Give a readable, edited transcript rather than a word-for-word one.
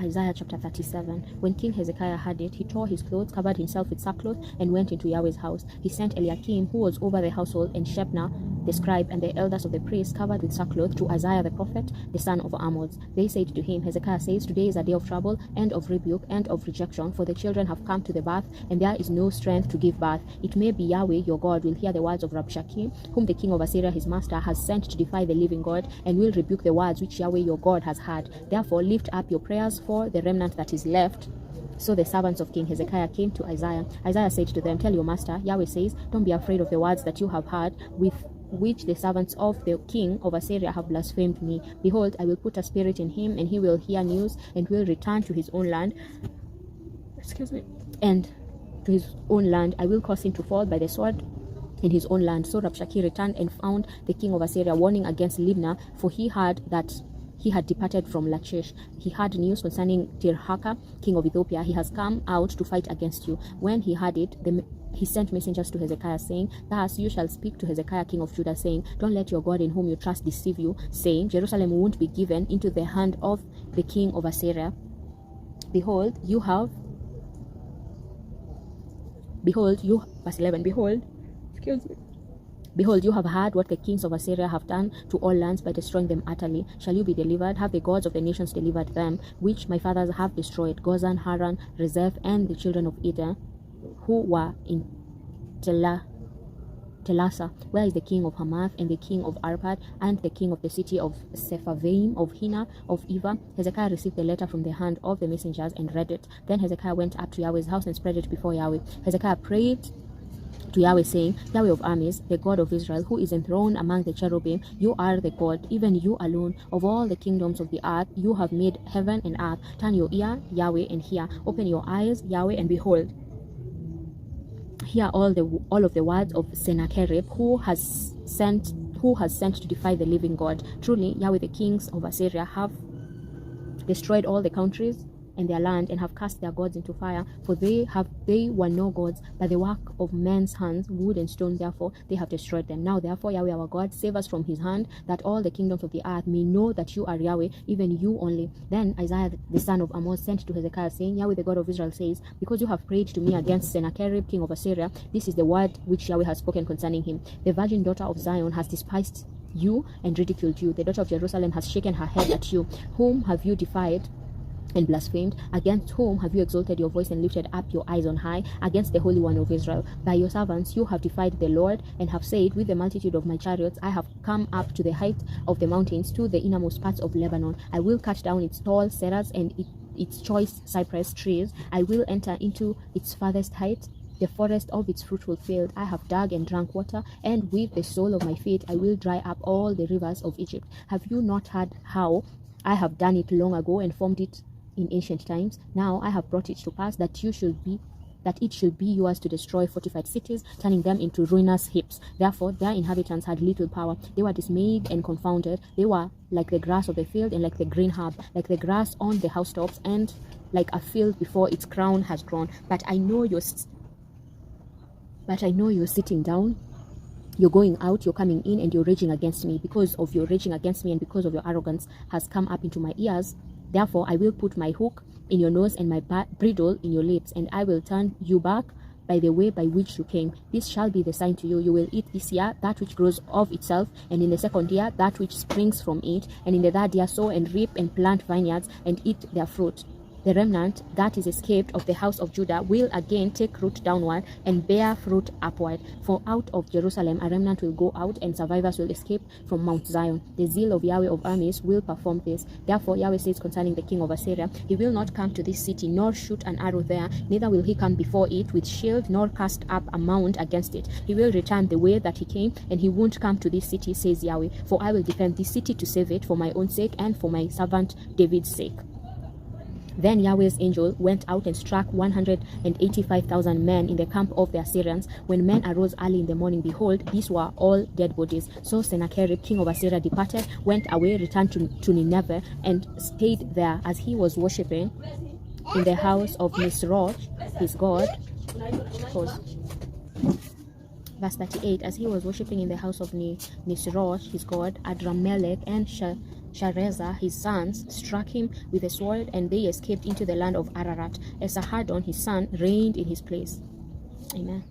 Isaiah chapter 37. When King Hezekiah heard it, he tore his clothes, covered himself with sackcloth, and went into Yahweh's house. He sent Eliakim, who was over the household, and Shebna, the scribe, and the elders of the priests, covered with sackcloth, to Isaiah the prophet, the son of Amoz. They said to him, Hezekiah says, Today is a day of trouble, and of rebuke, and of rejection, for the children have come to the birth, and there is no strength to give birth. It may be Yahweh your God will hear the words of Rabshakeh, whom the king of Assyria his master has sent to defy the living God, and will rebuke the words which Yahweh your God has heard. Therefore lift up your prayers for the remnant that is left. So the servants of King Hezekiah came to Isaiah. Isaiah said to them, Tell your master, Yahweh says, Don't be afraid of the words that you have heard, with which the servants of the king of Assyria have blasphemed me. Behold, I will put a spirit in him, and he will hear news, and will return to his own land. And to his own land I will cause him to fall by the sword in his own land. So Rabshakeh returned and found the king of Assyria warning against Libnah, for he heard that he had departed from Lachish. He had news concerning Tirhaka, king of Ethiopia. He has come out to fight against you. When he heard it, he sent messengers to Hezekiah, saying, Thus you shall speak to Hezekiah, king of Judah, saying, Don't let your God in whom you trust deceive you, saying, Jerusalem won't be given into the hand of the king of Assyria. Behold, verse 11, Behold, you have heard what the kings of Assyria have done to all lands by destroying them utterly. Shall you be delivered? Have the gods of the nations delivered them, which my fathers have destroyed, Gozan, Haran, Rezeph, and the children of Eder, who were in Telassa? Where is the king of Hamath, and the king of Arpad, and the king of the city of Sepharvaim, of Hina, of Eva? Hezekiah received the letter from the hand of the messengers and read it. Then Hezekiah went up to Yahweh's house and spread it before Yahweh. Hezekiah prayed to Yahweh, saying, Yahweh of armies, the God of Israel, who is enthroned among the cherubim, you are the God, even you alone. Of all the kingdoms of the earth, you have made heaven and earth. Turn your ear, Yahweh, and hear. Open your eyes, Yahweh, and behold. Hear all of the words of Sennacherib, who has sent to defy the living God. Truly, Yahweh, the kings of Assyria have destroyed all the countries and their land, and have cast their gods into fire, for they were no gods, but the work of men's hands, wood and stone. Therefore they have destroyed them. Now therefore, Yahweh our God, save us from his hand, that all the kingdoms of the earth may know that you are Yahweh, even you only. Then Isaiah the son of Amoz sent to Hezekiah, saying, Yahweh the God of Israel says, Because you have prayed to me against Sennacherib king of Assyria, this is the word which Yahweh has spoken concerning him. The virgin daughter of Zion has despised you and ridiculed you. The daughter of Jerusalem has shaken her head at you. Whom have you defied and blasphemed? Against whom have you exalted your voice and lifted up your eyes on high? Against the Holy One of Israel. By your servants you have defied the Lord, and have said, With the multitude of my chariots I have come up to the height of the mountains, to the innermost parts of Lebanon. I will cut down its tall cedars and its choice cypress trees. I will enter into its farthest height, the forest of its fruitful field. I have dug and drunk water, and with the sole of my feet I will dry up all the rivers of Egypt. Have you not heard how I have done it long ago, and formed it in ancient times? Now I have brought it to pass that it should be yours to destroy fortified cities, turning them into ruinous heaps. Therefore their inhabitants had little power. They were dismayed and confounded. They were like the grass of the field, and like the green herb, like the grass on the housetops, and like a field before its crown has grown. But I know you're sitting down, you're going out, you're coming in, and you're raging against me. Because of your raging against me, and because of your arrogance has come up into my ears, therefore I will put my hook in your nose and my bridle in your lips, and I will turn you back by the way by which you came. This shall be the sign to you. You will eat this year that which grows of itself, and in the second year that which springs from it, and in the third year sow and reap and plant vineyards and eat their fruit. The remnant that is escaped of the house of Judah will again take root downward and bear fruit upward. For out of Jerusalem a remnant will go out, and survivors will escape from Mount Zion. The zeal of Yahweh of armies will perform this. Therefore Yahweh says concerning the king of Assyria, He will not come to this city, nor shoot an arrow there, neither will he come before it with shield, nor cast up a mound against it. He will return the way that he came, and he won't come to this city, says Yahweh. For I will defend this city to save it, for my own sake and for my servant David's sake. Then Yahweh's angel went out and struck 185,000 men in the camp of the Assyrians. When men arose early in the morning, behold, these were all dead bodies. So Sennacherib king of Assyria departed, went away, returned to Nineveh, and stayed there, as he was worshipping in the house of Nisroch his god. Verse 38, as he was worshipping in the house of Nisroch his god, Adramelech and Sharezer, his sons, struck him with a sword, and they escaped into the land of Ararat. Esarhaddon, his son, reigned in his place. Amen.